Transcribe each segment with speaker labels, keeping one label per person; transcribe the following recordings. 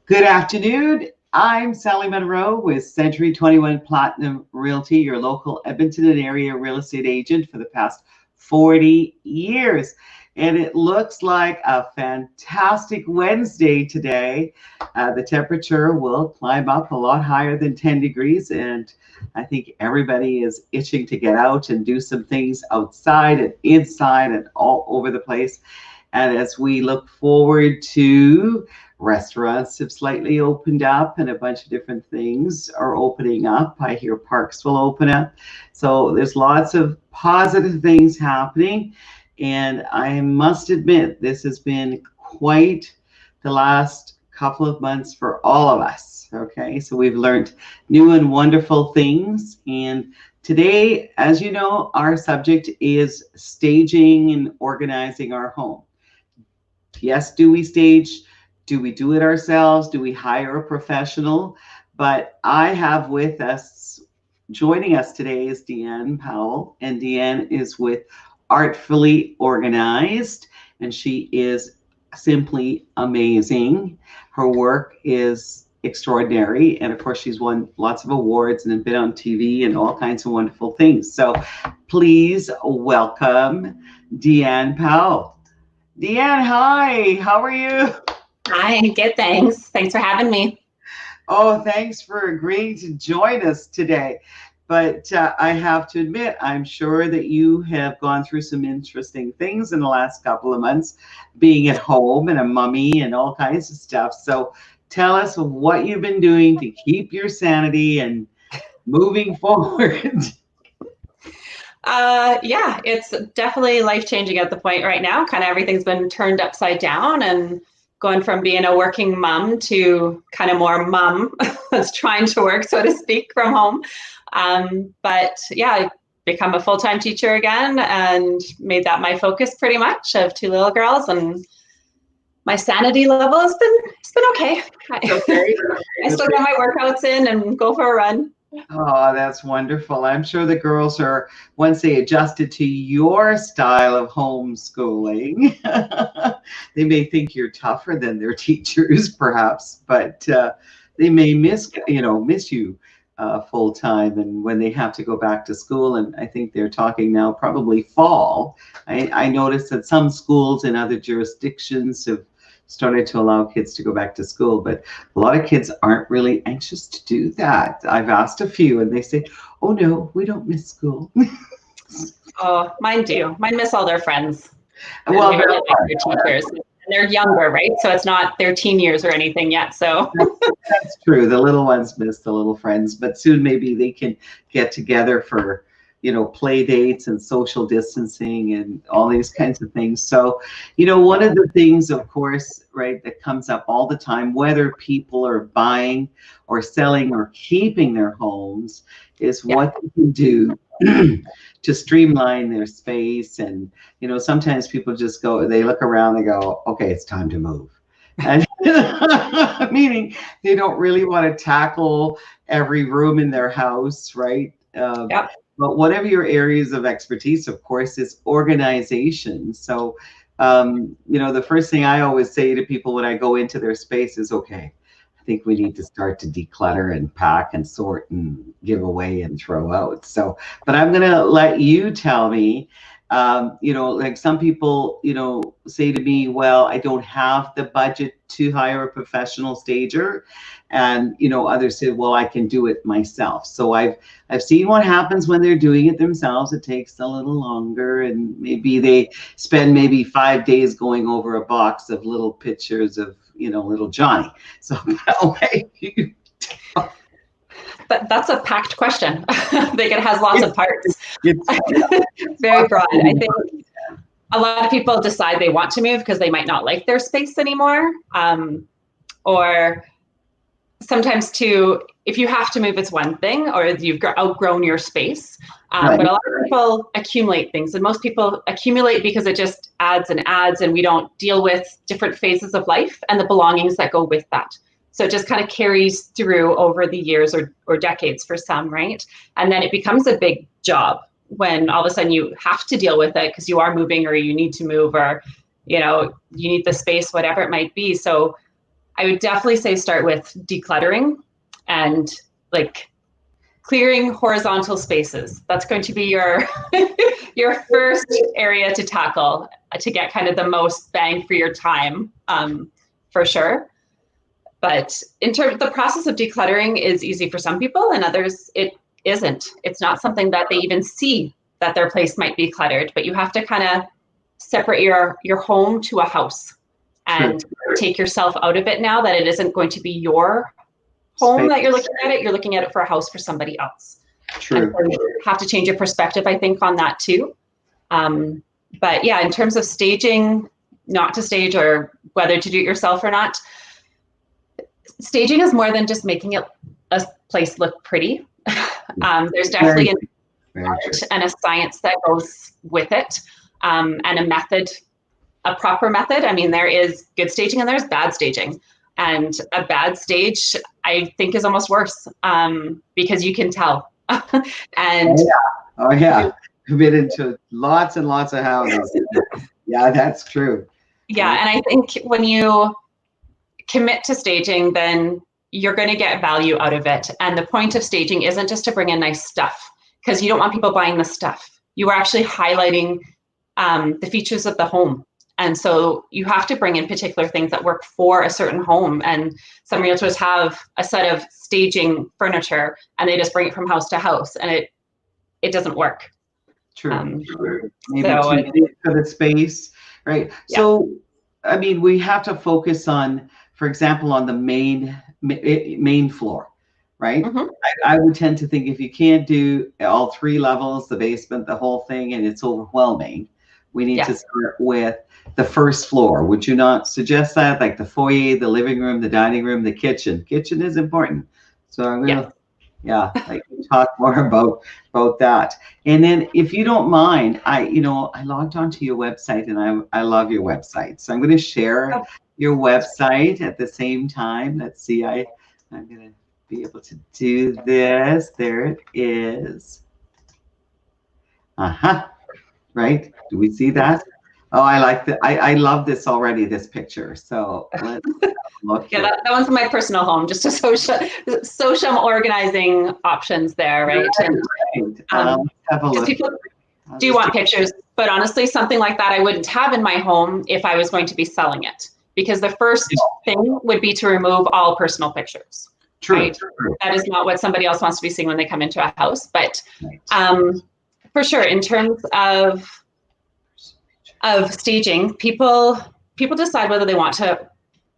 Speaker 1: Good afternoon. I'm Sally Munro with Century 21 Platinum Realty, your local Edmonton and area real estate agent for the past 40 years. And it looks like a fantastic Wednesday today. The temperature will climb up a lot higher than 10 degrees. And I think everybody is itching to get out and do some things outside and inside and all over the place. And as we look forward to restaurants have slightly opened up and a bunch of different things are opening up. I hear parks will open up. So there's lots of positive things happening. And I must admit, this has been quite the last couple of months for all of us. Okay, so we've learned new and wonderful things. And today, as you know, our subject is staging and organizing our home. Yes, do we stage? Do we do it ourselves? Do we hire a professional? But I have with us, joining us today is Deanne Powell, and Deanne is with Artfully Organized, and she is simply amazing. Her work is extraordinary, and of course she's won lots of awards and been on TV and all kinds of wonderful things. So please welcome Deanne Powell. Deanne, hi, how are you?
Speaker 2: Hi, good, thanks. Thanks for having me.
Speaker 1: Oh, thanks for agreeing to join us today. But I have to admit, I'm sure that you have gone through some interesting things in the last couple of months, being at home and a mummy and all kinds of stuff. So tell us what you've been doing to keep your sanity and moving forward.
Speaker 2: Yeah, it's definitely life-changing at the point right now. Kind of everything's been turned upside down, and going from being a working mom to kind of more mom that's trying to work, so to speak, from home. But yeah, I become a full-time teacher again and made that my focus pretty much. I have two little girls, and my sanity level has been okay. I still get my workouts in and go for a run.
Speaker 1: Oh, that's wonderful. I'm sure the girls are, once they adjusted to your style of homeschooling, they may think you're tougher than their teachers, perhaps, but they may miss you full time, and when they have to go back to school, and I think they're talking now probably fall. I noticed that some schools in other jurisdictions have started to allow kids to go back to school, but a lot of kids aren't really anxious to do that. I've asked a few and they say, oh no, we don't miss school.
Speaker 2: Oh, mine do. Mine miss all their friends.
Speaker 1: Well,
Speaker 2: like their teachers. And they're younger, right? So it's not their teen years or anything yet. So
Speaker 1: that's true. The little ones miss the little friends, but soon maybe they can get together for play dates and social distancing and all these kinds of things. So, one of the things, of course, right, that comes up all the time, whether people are buying or selling or keeping their homes, is what they can do to streamline their space. And, sometimes people just they look around, they go, okay, it's time to move. And meaning they don't really want to tackle every room in their house, right? But whatever your areas of expertise, of course, is organization. So, the first thing I always say to people when I go into their space is, okay, I think we need to start to declutter and pack and sort and give away and throw out. So, but I'm going to let you tell me, like some people, say to me, well, I don't have the budget to hire a professional stager. And, others say, well, I can do it myself. So I've seen what happens when they're doing it themselves. It takes a little longer, and maybe they spend 5 days going over a box of little pictures of, little Johnny. So
Speaker 2: that's a packed question. I think it has lots of parts. It's very broad. I think a lot of people decide they want to move because they might not like their space anymore. Or sometimes too, if you have to move, it's one thing, or you've outgrown your space. But a lot of people accumulate things, and most people accumulate because it just adds and adds, and we don't deal with different phases of life and the belongings that go with that. So it just kind of carries through over the years or decades for some, right? And then it becomes a big job when all of a sudden you have to deal with it because you are moving, or you need to move, or you need the space, whatever it might be. So I would definitely say start with decluttering and like clearing horizontal spaces. That's going to be your your first area to tackle to get kind of the most bang for your time, for sure. But in terms, the process of decluttering is easy for some people, and others it isn't. It's not something that they even see that their place might be cluttered. But you have to kind of separate your home to a house and take yourself out of it now that it isn't going to be your home that you're looking at it. You're looking at it for a house for somebody else.
Speaker 1: True.
Speaker 2: So you have to change your perspective, I think, on that too. But yeah, in terms of staging, not to stage or whether to do it yourself or not, staging is more than just making it a place look pretty. There's definitely an art and a science that goes with it, and a method, a proper method. I mean, there is good staging and there's bad staging. And a bad stage, I think, is almost worse, because you can tell. And
Speaker 1: oh yeah, committed to lots and lots of houses. Yeah, that's true.
Speaker 2: Yeah, and I think when you commit to staging, then you're going to get value out of it. And the point of staging isn't just to bring in nice stuff, because you don't want people buying the stuff. You are actually highlighting the features of the home. And so you have to bring in particular things that work for a certain home. And some realtors have a set of staging furniture and they just bring it from house to house, and it doesn't work.
Speaker 1: True. Maybe too big for the space, right?
Speaker 2: Yeah.
Speaker 1: So, I mean, we have to focus on, for example, on the main floor, right?
Speaker 2: Mm-hmm.
Speaker 1: I would tend to think if you can't do all 3 levels, the basement, the whole thing, and it's overwhelming, we need to start with the first floor. Would you not suggest that? Like the foyer, the living room, the dining room, the kitchen. Kitchen is important. So I'm going to, like talk more about that. And then if you don't mind, I logged onto your website and I love your website. So I'm going to share your website at the same time. Let's see, I'm going to be able to do this. There it is. Right? Do we see that? Oh, I like that. I love this already, this picture. So let's look.
Speaker 2: Yeah, that one's my personal home, just to social organizing options there, right? And
Speaker 1: have a look.
Speaker 2: People do want pictures, but honestly, something like that I wouldn't have in my home if I was going to be selling it, because the first thing would be to remove all personal pictures.
Speaker 1: True.
Speaker 2: Right? True. That is not what somebody else wants to be seeing when they come into a house. But for sure, in terms of staging, people decide whether they want to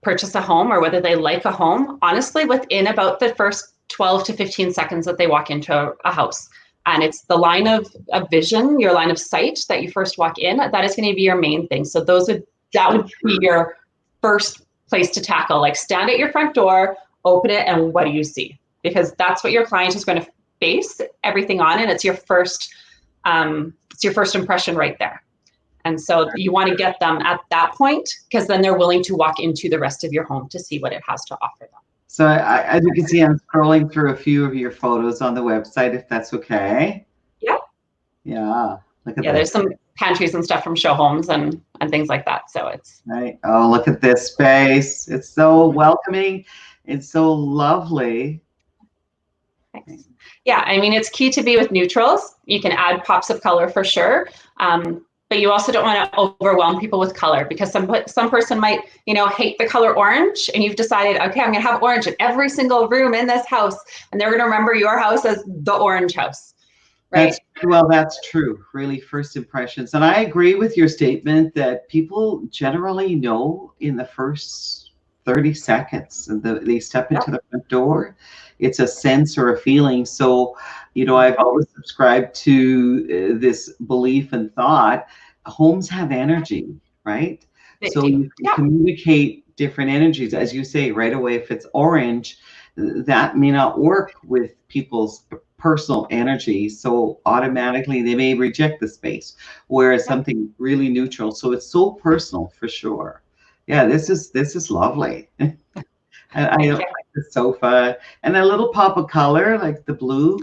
Speaker 2: purchase a home or whether they like a home, honestly, within about the first 12 to 15 seconds that they walk into a house. And it's the line of vision, your line of sight that you first walk in, that is going to be your main thing. So that would be your first place to tackle. Like, stand at your front door, open it, and what do you see? Because that's what your client is going to base everything on, and it's your first impression right there. And so you want to get them at that point, because then they're willing to walk into the rest of your home to see what it has to offer them.
Speaker 1: So as you can see, I'm scrolling through a few of your photos on the website, if that's okay.
Speaker 2: Yeah.
Speaker 1: Yeah. Look at that.
Speaker 2: There's some pantries and stuff from show homes and things like that. So it's
Speaker 1: right. Oh, look at this space. It's so welcoming. It's so lovely.
Speaker 2: Thanks. Yeah, I mean, it's key to be with neutrals. You can add pops of color for sure. But you also don't want to overwhelm people with color, because some person might, hate the color orange, and you've decided, okay, I'm going to have orange in every single room in this house, and they're going to remember your house as the orange house, right?
Speaker 1: That's true. Really, first impressions. And I agree with your statement that people generally know in the first 30 seconds they step into the front door. It's a sense or a feeling. So, I've always subscribed to this belief and thought, homes have energy, right? So you can communicate different energies, as you say, right away. If it's orange, that may not work with people's personal energy. So automatically they may reject the space, whereas something really neutral. So it's so personal for sure. Yeah, this is lovely. I like the sofa and a little pop of color, like the blue.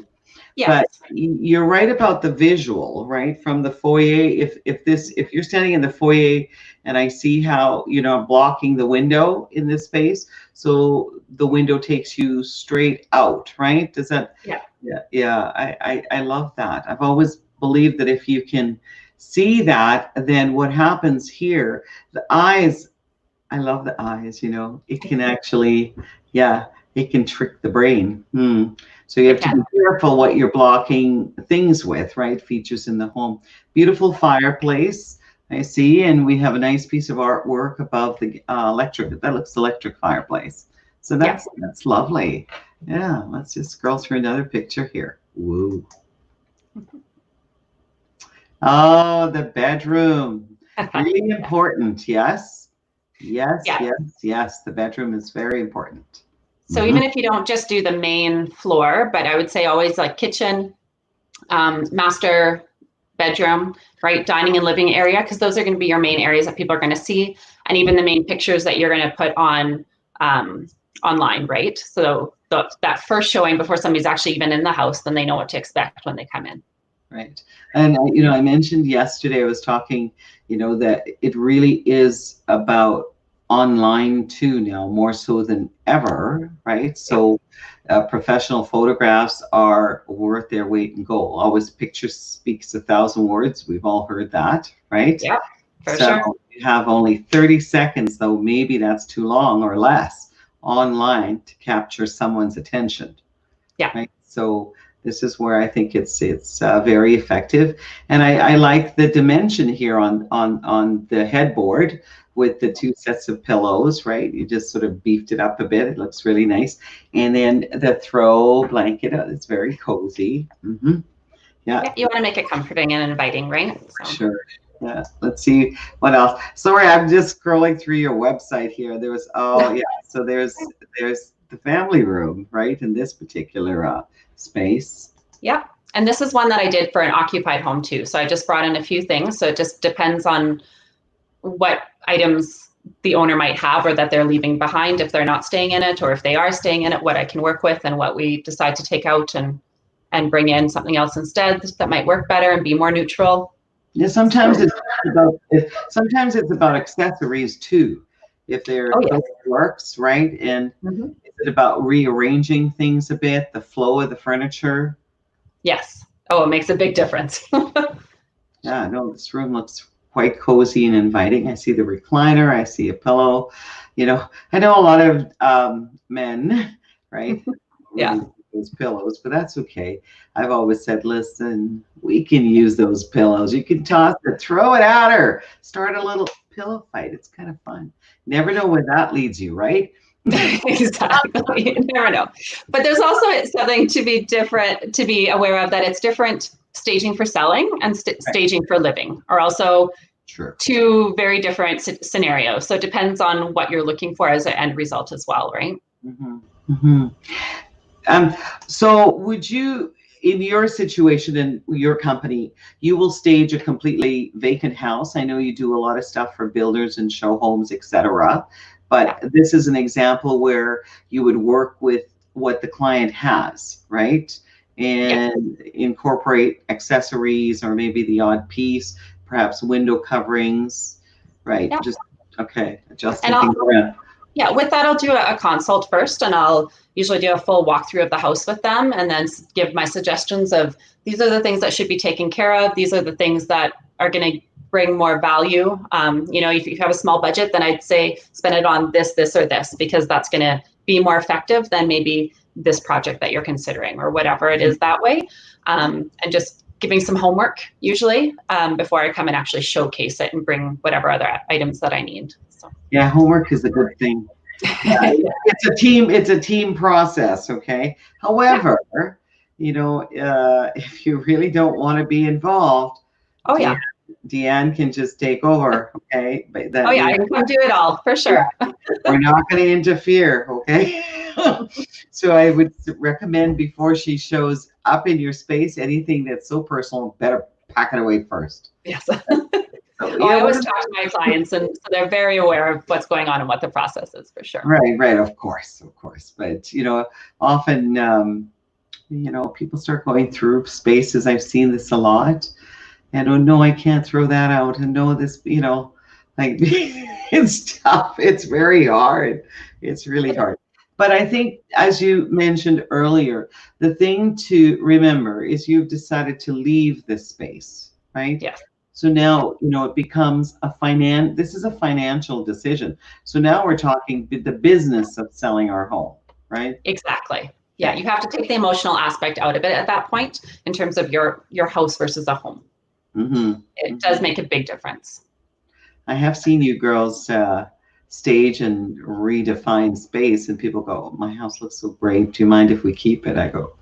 Speaker 2: Yes.
Speaker 1: But you're right about the visual, right? From the foyer, if you're standing in the foyer and I see how, I'm blocking the window in this space, so the window takes you straight out, right? Does that?
Speaker 2: Yeah.
Speaker 1: Yeah. I love that. I've always believed that if you can see that, then what happens here, the eyes, I love the eyes, it can actually, yeah, it can trick the brain. So you have to be careful what you're blocking things with, right? Features in the home. Beautiful fireplace, I see, and we have a nice piece of artwork above the electric. That looks electric fireplace. So that's lovely. Yeah, let's just scroll through another picture here. Woo. Oh, the bedroom. Really important, yes? Yes. The bedroom is very important.
Speaker 2: So even if you don't just do the main floor, but I would say always like kitchen, master bedroom, right? Dining and living area, because those are going to be your main areas that people are going to see. And even the main pictures that you're going to put on online, right? So that first showing before somebody's actually even in the house, then they know what to expect when they come in.
Speaker 1: Right. And, I mentioned yesterday, I was talking, that it really is about online too now, more so than ever, right? So professional photographs are worth their weight in gold. Always picture speaks 1,000 words. We've all heard that, right?
Speaker 2: Yeah, for
Speaker 1: so
Speaker 2: sure.
Speaker 1: You have only 30 seconds, though maybe that's too long or less, online to capture someone's attention.
Speaker 2: Yeah.
Speaker 1: Right? So this is where I think it's very effective, and I like the dimension here on the headboard with the 2 sets of pillows. Right, you just sort of beefed it up a bit. It looks really nice, and then the throw blanket. It's very cozy. Yeah,
Speaker 2: you want to make it comforting and inviting, right?
Speaker 1: So. Sure. Yeah. Let's see what else. Sorry, I'm just scrolling through your website here. There was So there's the family room, right, in this particular space.
Speaker 2: Yeah. And this is one that I did for an occupied home too. So I just brought in a few things. So it just depends on what items the owner might have or that they're leaving behind if they're not staying in it, or if they are staying in it, what I can work with and what we decide to take out and bring in something else instead that might work better and be more neutral.
Speaker 1: Yeah, sometimes it's about accessories too. If they're works, right? And is it about rearranging things a bit, the flow of the furniture?
Speaker 2: Yes. Oh, it makes a big difference.
Speaker 1: Yeah, no, this room looks quite cozy and inviting. I see the recliner, I see a pillow. I know a lot of men, right?
Speaker 2: Yeah.
Speaker 1: Those pillows, but that's okay. I've always said, listen, we can use those pillows. You can toss it, throw it at her, start a little pillow fight. It's kind of fun. Never know where that leads you, right?
Speaker 2: Exactly. You never know. But there's also something to be aware of, that it's different staging for selling and staging for living are also two very different scenarios. So it depends on what you're looking for as an end result as well, right?
Speaker 1: So would you, in your situation and your company, you will stage a completely vacant house? I know you do a lot of stuff for builders and show homes, etc. But this is an example where you would work with what the client has, right? And incorporate accessories or maybe the odd piece, perhaps window coverings, right? Just adjusting things around.
Speaker 2: Yeah, with that, I'll do a consult first, and I'll usually do a full walkthrough of the house with them, and then give my suggestions of these are the things that should be taken care of. These are the things that are going to bring more value. If you have a small budget, then I'd say spend it on this, or this, because that's going to be more effective than maybe this project that you're considering or whatever it is that way. And just giving some homework usually before I come and actually showcase it and bring whatever other items that I need. So.
Speaker 1: Yeah, homework is a good thing. It's a team process. Okay. However, if you really don't want to be involved, Deanne can just take over. Okay. But then,
Speaker 2: I can do it all for sure.
Speaker 1: We're not going to interfere. Okay. So I would recommend before she shows up in your space, anything that's so personal, better pack it away first.
Speaker 2: Yes. I always talk to my clients, and so they're very aware of what's going on and what the process is, for sure.
Speaker 1: Right. Of course. But often You know, people start going through spaces. I've seen this a lot. And oh no, I can't throw that out. And no, this, you know, like it's tough. It's very hard. It's really hard. But I think, as you mentioned earlier, the thing to remember is you've decided to leave this space, right?
Speaker 2: Yes.
Speaker 1: So now, you know, it becomes this is a financial decision. So now we're talking the business of selling our home, right?
Speaker 2: Exactly. Yeah, you have to take the emotional aspect out of it at that point in terms of your house versus a home.
Speaker 1: Mm-hmm.
Speaker 2: It does make a big difference.
Speaker 1: I have seen you girls stage and redefine space, and people go, "My house looks so great. Do you mind if we keep it?" I go,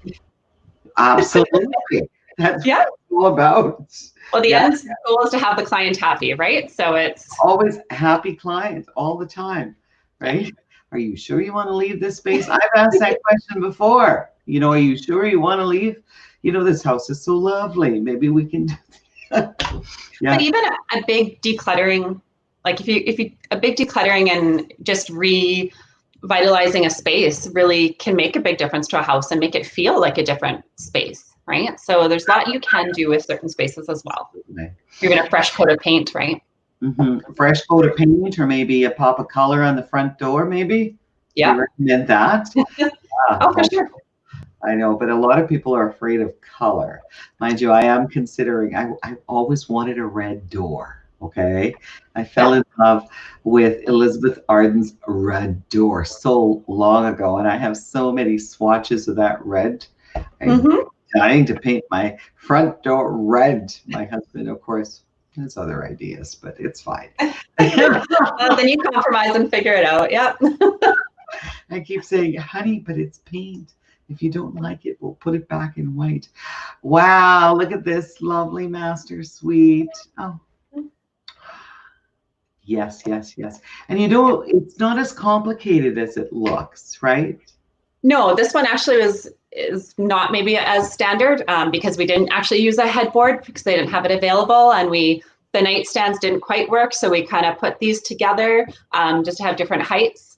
Speaker 1: "Absolutely. That's
Speaker 2: Yeah.
Speaker 1: what it's all about."
Speaker 2: Well, the end goal is to have the client happy, right? So it's
Speaker 1: always happy clients all the time, right? Yeah. Are you sure you want to leave this space? I've asked that question before. You know, are you sure you want to leave? You know, this house is so lovely. Maybe we can do that. Yeah.
Speaker 2: But even a big decluttering, like if you a big decluttering and just revitalizing a space really can make a big difference to a house and make it feel like a different space, right? So there's a lot you can do with certain spaces as well. Even a fresh coat of paint, right?
Speaker 1: Mm-hmm. Fresh coat of paint, or maybe a pop of color on the front door, maybe.
Speaker 2: Yeah.
Speaker 1: You recommend that? Yeah.
Speaker 2: Oh, for sure.
Speaker 1: I know, but a lot of people are afraid of color. Mind you, I am considering, I've always wanted a red door, okay? I fell in love with Elizabeth Arden's red door so long ago, and I have so many swatches of that red. I'm dying to paint my front door red. My husband, of course, has other ideas, but it's fine.
Speaker 2: Well, then you compromise and figure it out. Yep.
Speaker 1: I keep saying, honey, but it's paint. If you don't like it, we'll put it back in white. Wow, look at this lovely master suite. Oh, yes, yes, yes. And you know, it's not as complicated as it looks, right?
Speaker 2: No, this one actually is not maybe as standard because we didn't actually use a headboard because they didn't have it available, and the nightstands didn't quite work, so we kind of put these together just to have different heights.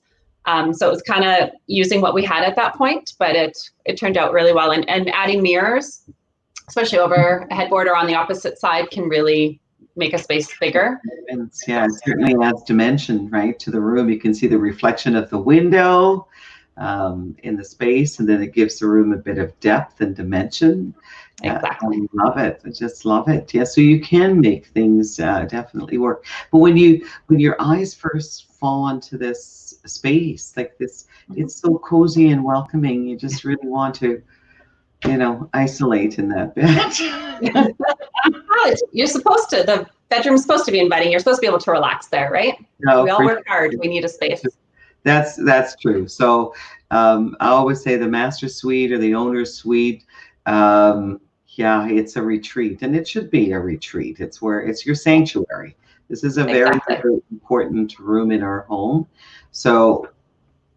Speaker 2: So it was kind of using what we had at that point, but it turned out really well. And adding mirrors, especially over a headboard or on the opposite side, can really make a space bigger.
Speaker 1: And yeah, it certainly adds dimension, right, to the room. You can see the reflection of the window in the space, and then it gives the room a bit of depth and dimension.
Speaker 2: Exactly.
Speaker 1: I love it. I just love it. Yeah, so you can make things definitely work. But when your eyes first fall onto this space like this, it's so cozy and welcoming. You just really want to, you know, isolate in that bed.
Speaker 2: You're supposed to. The bedroom's supposed to be inviting. You're supposed to be able to relax there, right?
Speaker 1: No,
Speaker 2: we all work hard. We need a space.
Speaker 1: That's true. So I always say the master suite or the owner's suite. Yeah, it's a retreat, and it should be a retreat. It's your sanctuary. This is a very, very important room in our home. So,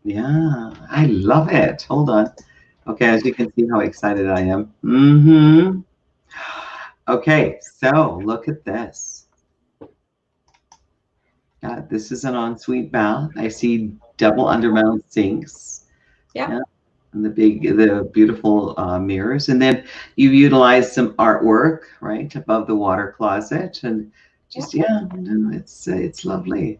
Speaker 1: yeah, I love it. Hold on. Okay, as you can see how excited I am. Okay, so look at this. This is an ensuite bath. I see double undermount sinks. Yeah. And the beautiful mirrors, and then you utilize some artwork right above the water closet, and just it's lovely.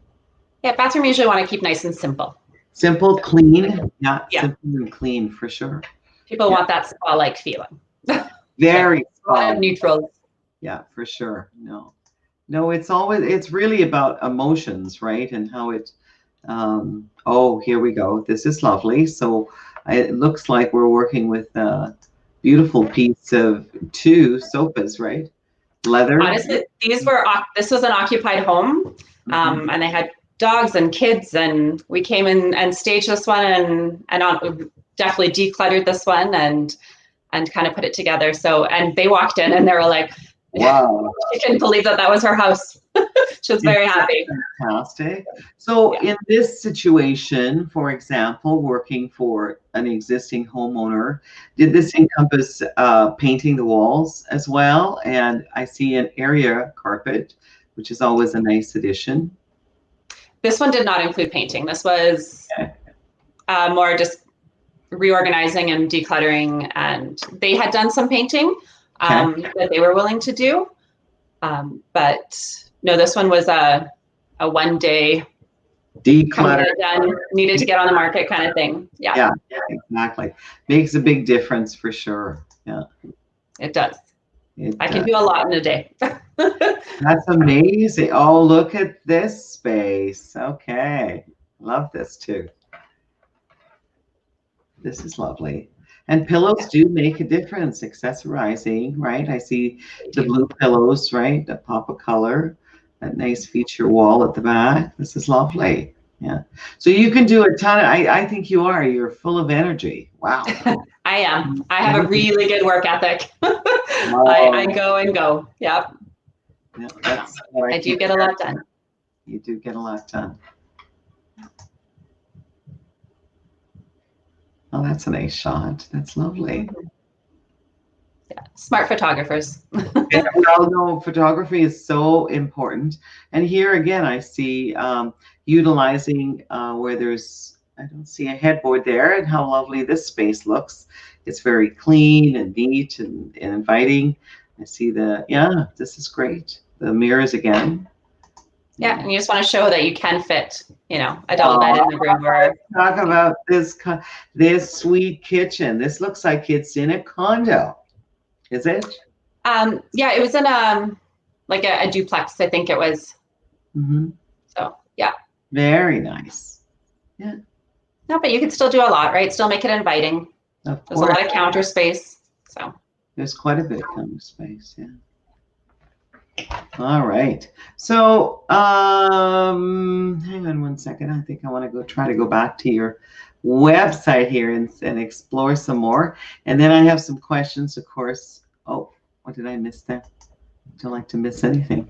Speaker 2: Yeah, bathroom usually want to keep nice and simple.
Speaker 1: Simple, clean, simple and clean for sure.
Speaker 2: People want that spa-like feeling.
Speaker 1: Very
Speaker 2: a lot of neutrals.
Speaker 1: Yeah, for sure. No, it's really about emotions, right? And how it. Oh, here we go. This is lovely. So. It looks like we're working with a beautiful piece of 2 sofas, right? Leather.
Speaker 2: Honestly, this was an occupied home, and they had dogs and kids, and we came in and staged this one and definitely decluttered this one and kind of put it together. So, and they walked in and they were like,
Speaker 1: wow.
Speaker 2: She couldn't believe that was her house. She was very happy.
Speaker 1: Fantastic. So in this situation, for example, working for an existing homeowner, did this encompass painting the walls as well? And I see an area carpet, which is always a nice addition.
Speaker 2: This one did not include painting. This was more just reorganizing and decluttering, and they had done some painting that they were willing to do. But no, this one was a 1 day
Speaker 1: declutter
Speaker 2: done, needed to get on the market kind of thing.
Speaker 1: Yeah, exactly. Makes a big difference for sure. Yeah,
Speaker 2: it does. I can do a lot in a day.
Speaker 1: That's amazing. Oh, look at this space. Okay, love this too. This is lovely. And pillows do make a difference, accessorizing, right? I see the blue pillows, right? A pop of color, that nice feature wall at the back. This is lovely. Yeah. So you can do a ton of, I think you are. You're full of energy. Wow.
Speaker 2: I am. I have a really good work ethic. I go and go. Yep.
Speaker 1: Yeah, that's what
Speaker 2: I do get a lot done.
Speaker 1: You do get a lot done. Oh, that's a nice shot. That's lovely.
Speaker 2: Yeah, smart photographers.
Speaker 1: Yeah, well, no, photography is so important. And here again, I see utilizing where there's, I don't see a headboard there, and how lovely this space looks. It's very clean and neat and inviting. I see this is great. The mirrors again.
Speaker 2: Yeah, and you just want to show that you can fit, a double bed in the room.
Speaker 1: Talk about this sweet kitchen. This looks like it's in a condo. Is it?
Speaker 2: Yeah, it was in a duplex, I think it was.
Speaker 1: Mm-hmm.
Speaker 2: So yeah.
Speaker 1: Very nice. Yeah.
Speaker 2: No, but you could still do a lot, right? Still make it inviting.
Speaker 1: Of course.
Speaker 2: There's a lot of counter space. So
Speaker 1: there's quite a bit of counter space, yeah. All right. So hang on one second. I think I want to try to go back to your website here and explore some more. And then I have some questions, of course. Oh, what did I miss there? Don't like to miss anything.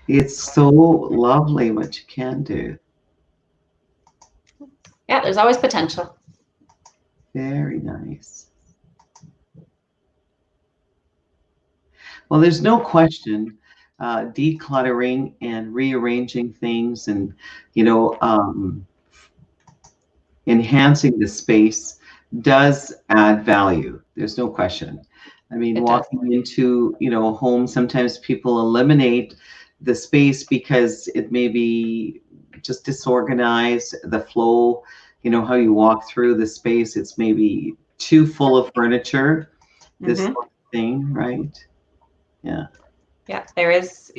Speaker 1: It's so lovely what you can do.
Speaker 2: Yeah, there's always potential.
Speaker 1: Very nice. Well, there's no question, decluttering and rearranging things and, enhancing the space does add value. There's no question. I mean, walking into, a home, sometimes people eliminate the space because it may be just disorganized, the flow, how you walk through the space, it's maybe too full of furniture, this sort of thing, right? Yeah.
Speaker 2: Yeah, there is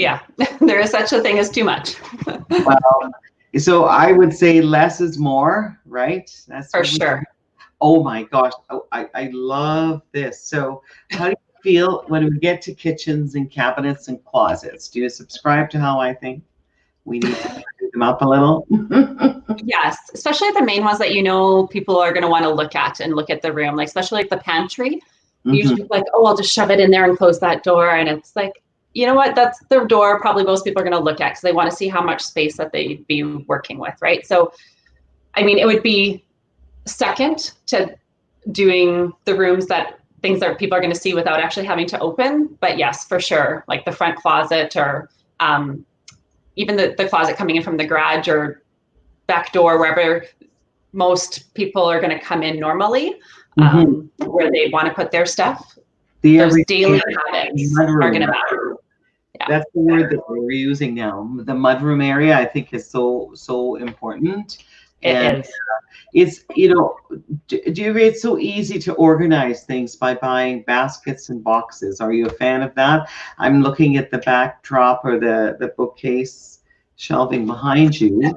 Speaker 2: such a thing as too much.
Speaker 1: Well, so I would say less is more, right? That's
Speaker 2: for sure.
Speaker 1: Oh my gosh. Oh, I love this. So how do you feel when we get to kitchens and cabinets and closets? Do you subscribe to how I think we need to do them up a little?
Speaker 2: Yes, especially the main ones that people are going to want to look at the room, like especially like the pantry. Usually like, oh, I'll just shove it in there and close that door. And it's like, you know what, that's the door probably most people are going to look at because they want to see how much space that they'd be working with, right? So, I mean, it would be second to doing the rooms things that people are going to see without actually having to open. But yes, for sure, like the front closet or even the closet coming in from the garage or back door, wherever most people are going to come in normally. Where they want to put their stuff. Those daily habits are going to matter. Yeah.
Speaker 1: That's the word that we're using now. The mudroom area, I think, is so important.
Speaker 2: It is.
Speaker 1: It's, do you agree it's so easy to organize things by buying baskets and boxes? Are you a fan of that? I'm looking at the backdrop or the bookcase shelving behind you.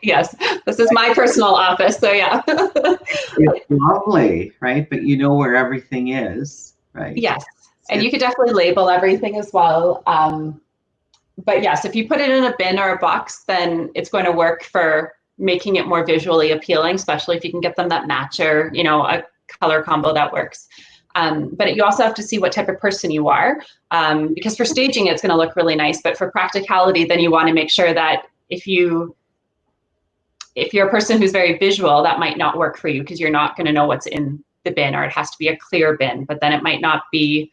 Speaker 2: Yes, this is my personal office, so yeah.
Speaker 1: It's lovely, right? But you know where everything is, right?
Speaker 2: Yes, and you could definitely label everything as well. But yes, if you put it in a bin or a box, then it's going to work for making it more visually appealing, especially if you can get them that match or, a color combo that works. But you also have to see what type of person you are, because for staging, it's going to look really nice. But for practicality, then you want to make sure that if you're a person who's very visual, that might not work for you because you're not going to know what's in the bin, or it has to be a clear bin, but then it might not be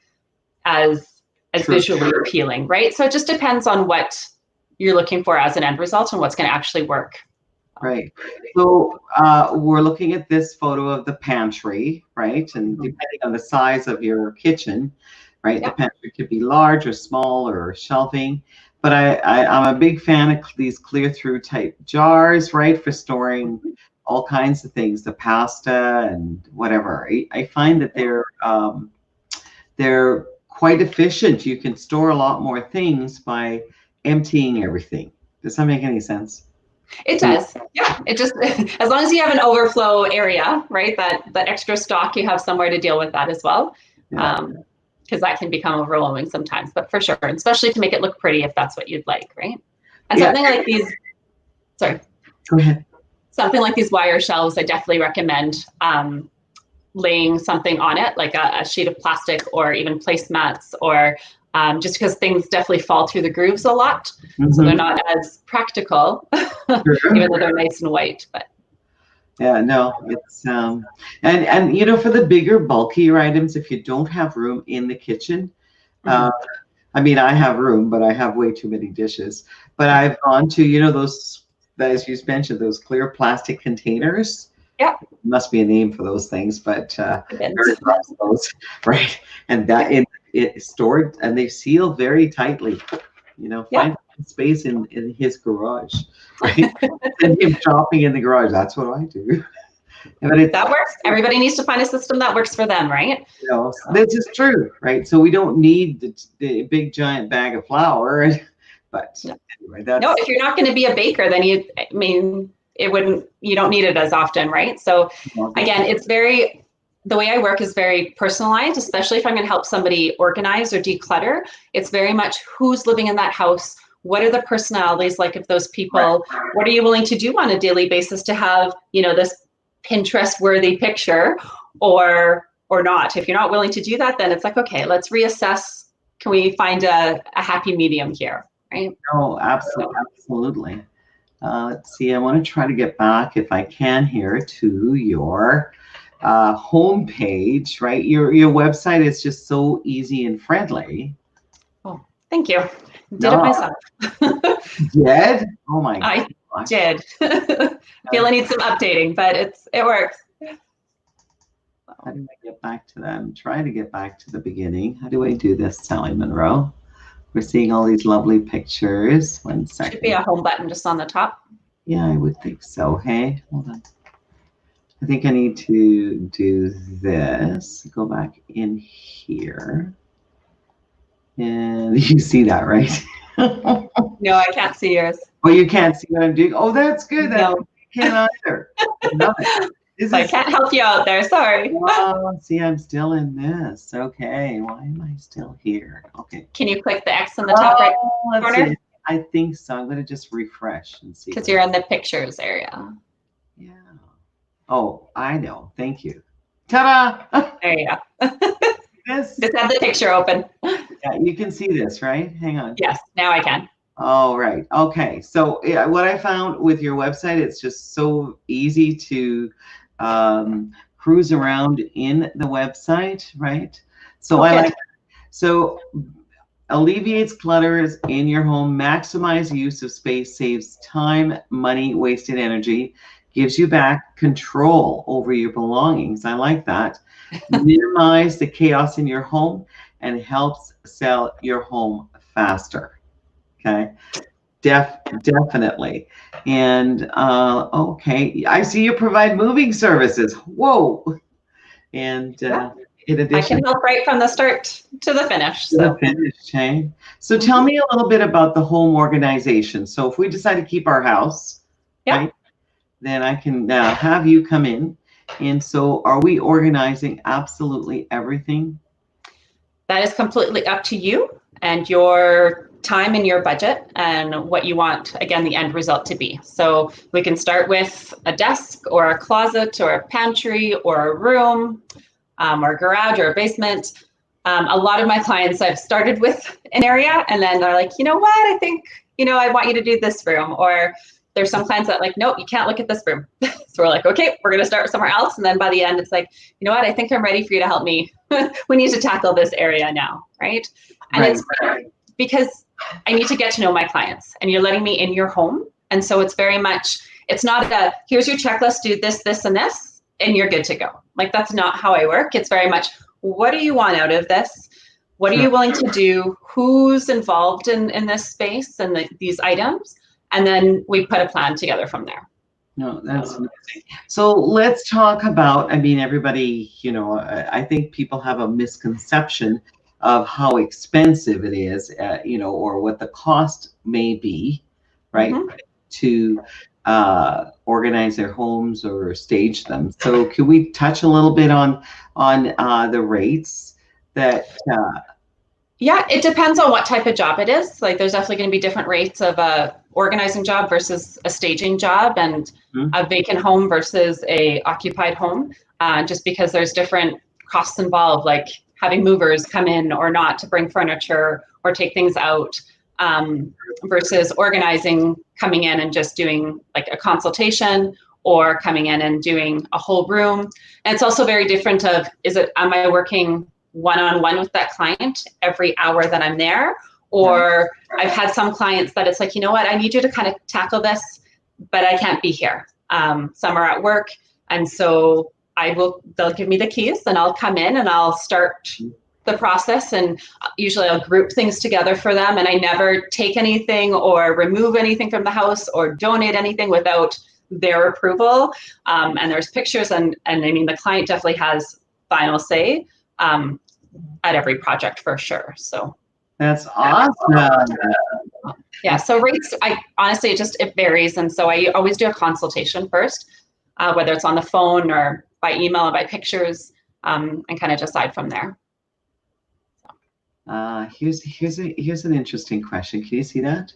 Speaker 2: as visually appealing, right? So it just depends on what you're looking for as an end result and what's going to actually work
Speaker 1: Right. So we're looking at this photo of the pantry, right? And depending on the size of your kitchen, right, the pantry could be large or small or shelving. But I'm a big fan of these clear through type jars, right, for storing all kinds of things, the pasta and whatever. I find that they're quite efficient. You can store a lot more things by emptying everything. Does that make any sense?
Speaker 2: It does. Yeah. It just, as long as you have an overflow area, right? That extra stock, you have somewhere to deal with that as well. Because that can become overwhelming sometimes, but for sure, especially to make it look pretty if that's what you'd like, right? And something like these, sorry.
Speaker 1: Go ahead.
Speaker 2: Something like these wire shelves, I definitely recommend laying something on it, like a sheet of plastic or even placemats, or just because things definitely fall through the grooves a lot. So they're not as practical, even though they're nice and white. But
Speaker 1: yeah, no, it's and you know, for the bigger, bulkier items, if you don't have room in the kitchen, I mean, I have room, but I have way too many dishes. But I've gone to, you know, those, as you mentioned, those clear plastic containers.
Speaker 2: Yeah,
Speaker 1: must be a name for those things, but those, right? And that it stored, and they seal very tightly. You know, find space in his garage, right? And him shopping in the garage. That's what I do. But
Speaker 2: that works. Everybody needs to find a system that works for them, right?
Speaker 1: You know, this is true, right? So we don't need the big giant bag of flour, but anyway, that's
Speaker 2: no. If you're not going to be a baker, then you don't need it as often, right? So again, it's the way I work is very personalized, especially if I'm going to help somebody organize or declutter. It's very much who's living in that house. What are the personalities like of those people? What are you willing to do on a daily basis to have, you know, this Pinterest worthy picture or not? If you're not willing to do that, then it's like, okay, let's reassess. Can we find a happy medium here, right?
Speaker 1: Oh, absolutely. Let's see, I want to try to get back, if I can here, to your homepage, right? Your website is just so easy and friendly.
Speaker 2: Oh, thank you. Did it myself.
Speaker 1: Did? Oh my God.
Speaker 2: I did. I feel I need some updating, but it works.
Speaker 1: How do I get back to that? I'm trying to get back to the beginning. How do I do this, Sally Munro? We're seeing all these lovely pictures. 1 second.
Speaker 2: Should be a home button just on the top.
Speaker 1: Yeah, I would think so. Hey, hold on. I think I need to do this. Go back in here. And you see that, right?
Speaker 2: No, I can't see yours.
Speaker 1: Oh, you can't see what I'm doing? Oh, that's good.
Speaker 2: No.
Speaker 1: You can't either. No.
Speaker 2: I can't help you out there. Sorry.
Speaker 1: Oh, see, I'm still in this. Okay. Why am I still here? Okay.
Speaker 2: Can you click the X in the top right corner?
Speaker 1: See. I think so. I'm going to just refresh and see.
Speaker 2: Because you're in the pictures area.
Speaker 1: Yeah. Oh, I know. Thank you. Ta-da!
Speaker 2: There you go. Just have the picture open.
Speaker 1: Yeah, you can see this, right? Hang on.
Speaker 2: Yes, now I can.
Speaker 1: All right. Okay. So what I found with your website, it's just so easy to cruise around in the website, right? So I like. So alleviates clutters in your home, maximize use of space, saves time, money, wasted energy, gives you back control over your belongings. I like that. Minimize the chaos in your home and helps sell your home faster. Okay, definitely. And okay, I see you provide moving services. Whoa. And in addition,
Speaker 2: I can help right from the start to the finish.
Speaker 1: So. So tell me a little bit about the home organization. So if we decide to keep our house, right, then I can have you come in. And so are we organizing absolutely everything?
Speaker 2: That is completely up to you and your time and your budget and what you want, again, the end result to be. So we can start with a desk or a closet or a pantry or a room or a garage or a basement. A lot of my clients, I've started with an area and then they're like, you know what, I think, I want you to do this room. Or there's some clients that like, nope, you can't look at this room. So we're like, okay, we're going to start somewhere else. And then by the end, it's like, you know what, I think I'm ready for you to help me. We need to tackle this area now, right? And it's because I need to get to know my clients and you're letting me in your home. And so it's very much, It's not a, here's your checklist, do this, this, and this, and you're good to go. Like, that's not how I work. It's very much, what do you want out of this? What are you willing to do? Who's involved in this space and these items? And then we put a plan together from there.
Speaker 1: No, that's amazing. So let's talk about, I mean, everybody, you know, I think people have a misconception of how expensive it is, you know, or what the cost may be, right, to organize their homes or stage them. So can we touch a little bit on the rates that
Speaker 2: yeah, it depends on what type of job it is. Like, there's definitely going to be different rates of a organizing job versus a staging job, and a vacant home versus a occupied home, just because there's different costs involved, like having movers come in or not to bring furniture or take things out, versus organizing, coming in and just doing like a consultation, or coming in and doing a whole room. And it's also very different of, am I working one-on-one with that client every hour that I'm there? Or I've had some clients that it's like, you know what, I need you to kind of tackle this, but I can't be here. Some are at work. And so they'll give me the keys and I'll come in and I'll start the process, and usually I'll group things together for them. And I never take anything or remove anything from the house or donate anything without their approval. And there's pictures, and I mean, the client definitely has final say at every project for sure. So
Speaker 1: that's awesome.
Speaker 2: Yeah, so rates, honestly, it varies. And so I always do a consultation first, whether it's on the phone or by email or by pictures, and kind of decide from there.
Speaker 1: Here's an interesting question. Can you see that?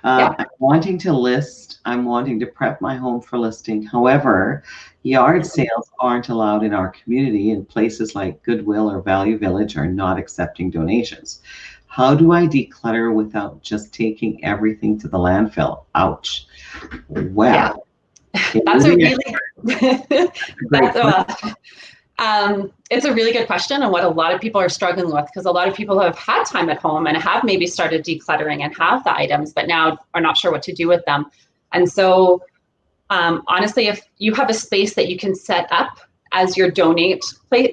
Speaker 2: Yeah.
Speaker 1: I'm wanting to prep my home for listing. However, yard sales aren't allowed in our community, and places like Goodwill or Value Village are not accepting donations. How do I declutter without just taking everything to the landfill? Ouch. Well,
Speaker 2: yeah. That's a really it's a really good question, and what a lot of people are struggling with, because a lot of people have had time at home and have maybe started decluttering and have the items, but now are not sure what to do with them. And so honestly, if you have a space that you can set up as your donate place,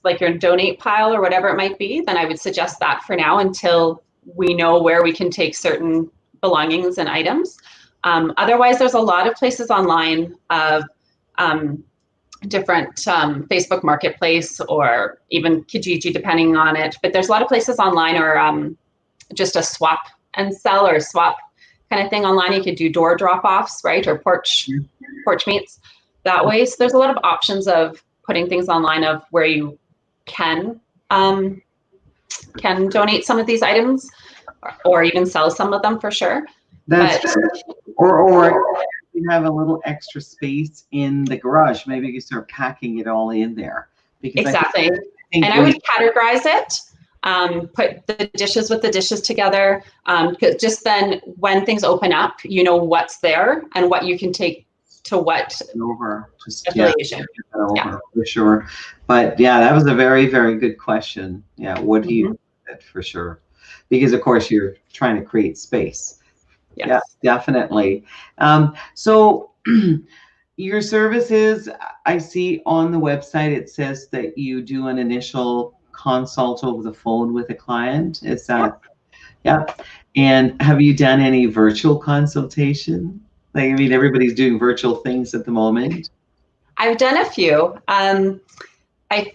Speaker 2: like your donate pile or whatever it might be, then I would suggest that for now until we know where we can take certain belongings and items. Otherwise, there's a lot of places online of different Facebook Marketplace, or even Kijiji, depending on it. But there's a lot of places online, or just a swap and sell or swap kind of thing online. You could do door drop-offs, right? Or porch meets that way. So there's a lot of options of putting things online of where you can donate some of these items, or even sell some of them for sure.
Speaker 1: That's or you have a little extra space in the garage. Maybe you start packing it all in there. Because
Speaker 2: exactly. I would categorize it. Put the dishes with the dishes together. Just then, when things open up, you know what's there and what you can take to what affiliation.
Speaker 1: For sure. But yeah, that was a very, very good question. Yeah, what do you do for sure? Because of course you're trying to create space. Yes. Yeah, definitely. So your services, I see on the website, it says that you do an initial consult over the phone with a client. Is that, yeah. And have you done any virtual consultation? Like, I mean, everybody's doing virtual things at the moment.
Speaker 2: I've done a few. I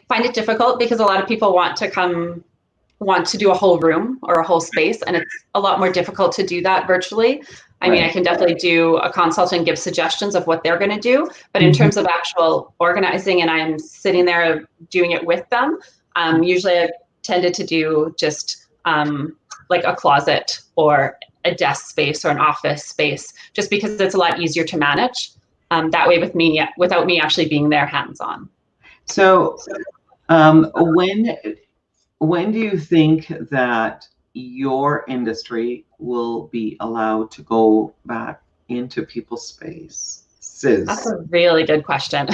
Speaker 2: find it difficult because a lot of people want to do a whole room or a whole space, and it's a lot more difficult to do that virtually. I mean, I can definitely do a consult and give suggestions of what they're going to do, but in terms of actual organizing and I'm sitting there doing it with them, usually I've tended to do just like a closet or a desk space or an office space, just because it's a lot easier to manage that way without me actually being there hands-on.
Speaker 1: So when do you think that your industry will be allowed to go back into people's spaces?
Speaker 2: That's a really good question.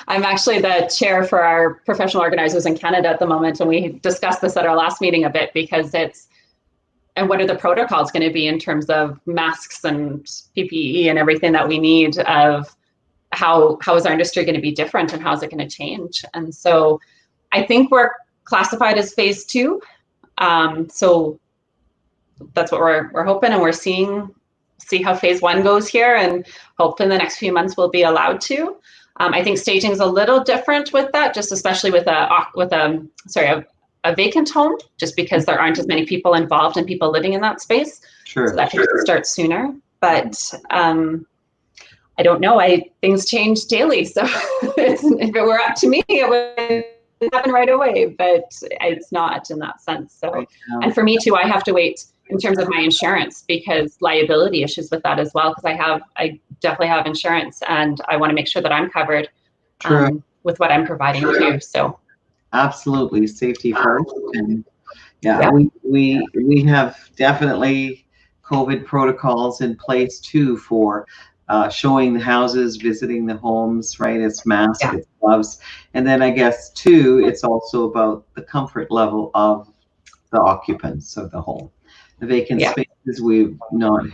Speaker 2: I'm actually the chair for our professional organizers in Canada at the moment, and we discussed this at our last meeting a bit, because and what are the protocols going to be in terms of masks and PPE and everything that we need, of how is our industry going to be different and how is it going to change? And so I think we're classified as phase 2. So that's what we're hoping, and we're see how phase 1 goes here, and hope in the next few months we'll be allowed to. I think staging is a little different with that, just especially with a vacant home, just because there aren't as many people involved and people living in that space.
Speaker 1: Sure.
Speaker 2: So that can start sooner. But I don't know. Things change daily. So if it were up to me, it would happen right away. But it's not in that sense. So, and for me too, I have to wait in terms of my insurance, because liability issues with that as well. Because I definitely have insurance, and I want to make sure that I'm covered with what I'm providing too. So.
Speaker 1: Absolutely, safety first, and we have definitely COVID protocols in place too for showing the houses, visiting the homes, right? It's masks, it's gloves, and then I guess too, it's also about the comfort level of the occupants of the home. The vacant spaces, we've not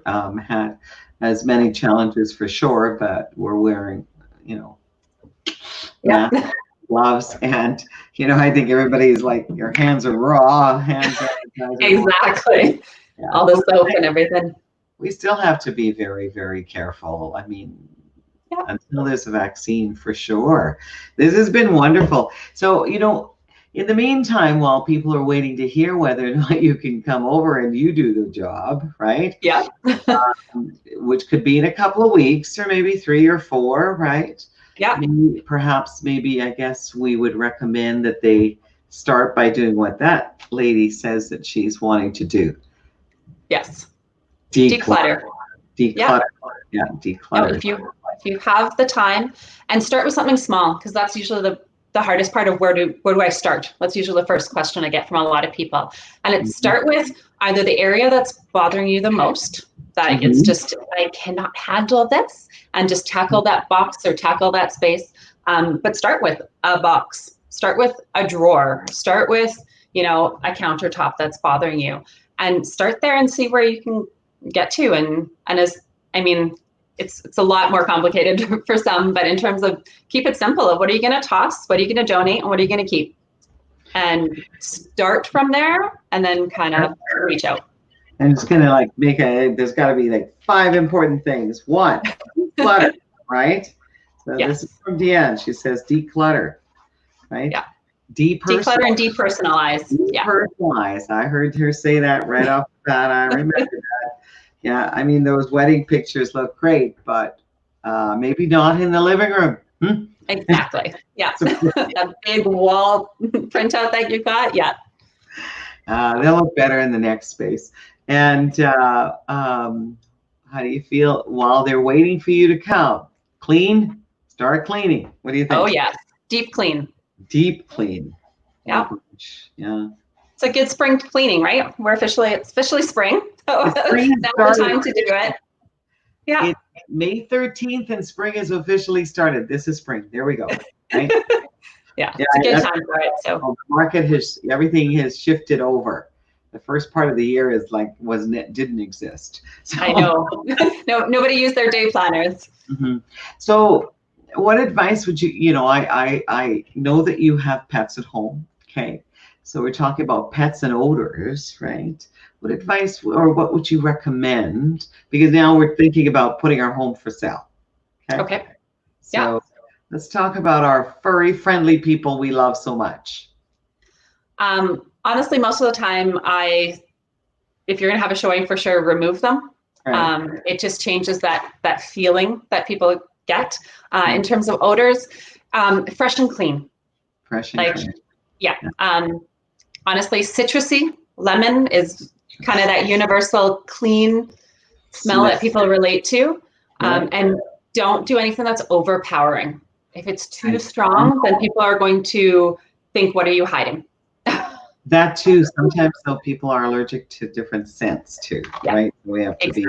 Speaker 1: had as many challenges for sure, but we're wearing, masks, gloves, and I think everybody's like, your hands are raw,
Speaker 2: exactly. All the soap and everything.
Speaker 1: We still have to be very, very careful. I mean, until there's a vaccine, for sure. This has been wonderful. So in the meantime, while people are waiting to hear whether or not you can come over and you do the job, right?
Speaker 2: Yeah.
Speaker 1: Which could be in a couple of weeks, or maybe 3 or 4, right?
Speaker 2: Yeah.
Speaker 1: Maybe, I guess we would recommend that they start by doing what that lady says that she's wanting to do.
Speaker 2: Yes.
Speaker 1: Declutter.
Speaker 2: Yeah.
Speaker 1: Declutter.
Speaker 2: If you have the time, and start with something small, because that's usually the hardest part of where do I start? That's usually the first question I get from a lot of people. And it's start with either the area that's bothering you the most, that it's just, I cannot handle this, and just tackle that box or tackle that space. But start with a box, start with a drawer, start with, a countertop that's bothering you, and start there and see where you can get to. It's a lot more complicated for some, but in terms of, keep it simple of what are you going to toss, what are you going to donate, and what are you going to keep? And start from there, and then kind of reach out.
Speaker 1: And it's going to there's got to be 5 important things. 1, declutter, right? So this is from Deanne. She says declutter, right?
Speaker 2: Yeah.
Speaker 1: Declutter
Speaker 2: and depersonalize.
Speaker 1: Depersonalize. I heard her say that right off the bat. I remember that. Yeah, I mean, those wedding pictures look great, but maybe not in the living room.
Speaker 2: Exactly. Yeah. That big wall printout that you got. Yeah.
Speaker 1: They'll look better in the next space. And how do you feel while they're waiting for you to come? Clean? Start cleaning. What do you think?
Speaker 2: Oh, yeah. Deep clean.
Speaker 1: Deep clean.
Speaker 2: Yeah.
Speaker 1: Yeah.
Speaker 2: It's a good spring cleaning, right? It's officially spring. So now's the time to do it. Yeah.
Speaker 1: It's May 13th and spring is officially started. This is spring. There we go. Right?
Speaker 2: It's a good time for it. So
Speaker 1: the market everything has shifted over. The first part of the year is didn't exist. So,
Speaker 2: I know. No, nobody used their day planners.
Speaker 1: So what advice would you, I know that you have pets at home. Okay. So we're talking about pets and odors, right? What advice or what would you recommend? Because now we're thinking about putting our home for sale.
Speaker 2: Okay.
Speaker 1: So let's talk about our furry friendly people we love so much.
Speaker 2: Honestly, most of the time, if you're going to have a showing, for sure, remove them. Right. It just changes that feeling that people get. In terms of odors, fresh and clean.
Speaker 1: Fresh and clean.
Speaker 2: Yeah. Honestly, citrusy, lemon is kind of that universal clean smell that people relate to. And don't do anything that's overpowering. If it's too strong, then people are going to think, what are you hiding?
Speaker 1: That too. Sometimes though, people are allergic to different scents too, right? We have to be.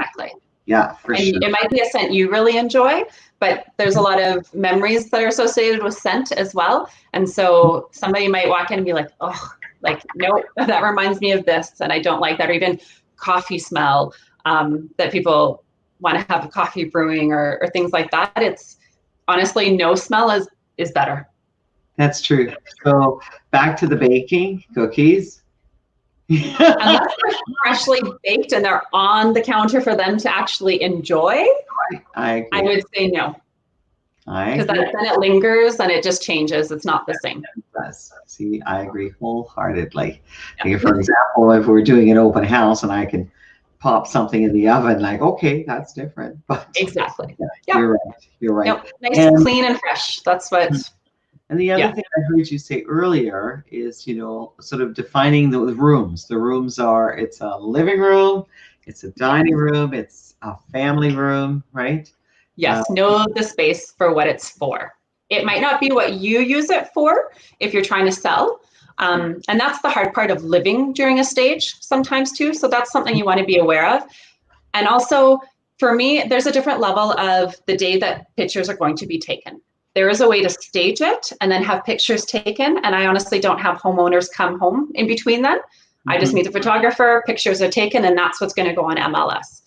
Speaker 1: Yeah, for sure.
Speaker 2: It might be a scent you really enjoy, but there's a lot of memories that are associated with scent as well. And so somebody might walk in and be like, oh, Like, nope, that reminds me of this, and I don't like that. Or even coffee smell, that people want to have coffee brewing or things like that. It's honestly, no smell is better.
Speaker 1: That's true. So back to the baking cookies.
Speaker 2: Unless they're freshly baked and they're on the counter for them to actually enjoy,
Speaker 1: I
Speaker 2: would say no. Because then it lingers and it just changes. It's not the same.
Speaker 1: Yes. See, I agree wholeheartedly. Yeah. For example, if we're doing an open house and I can pop something in the oven, like, okay, that's different. But
Speaker 2: exactly.
Speaker 1: Yeah. You're right.
Speaker 2: Yep. Nice and clean and fresh. That's what.
Speaker 1: And the other thing I heard you say earlier is, sort of defining the rooms. The rooms it's a living room, it's a dining room, it's a family room, right?
Speaker 2: Yes, know the space for what it's for. It might not be what you use it for if you're trying to sell. And that's the hard part of living during a stage sometimes too. So that's something you want to be aware of. And also for me, there's a different level of the day that pictures are going to be taken. There is a way to stage it and then have pictures taken. And I honestly don't have homeowners come home in between then. I just meet the photographer, pictures are taken, and that's what's going to go on MLS.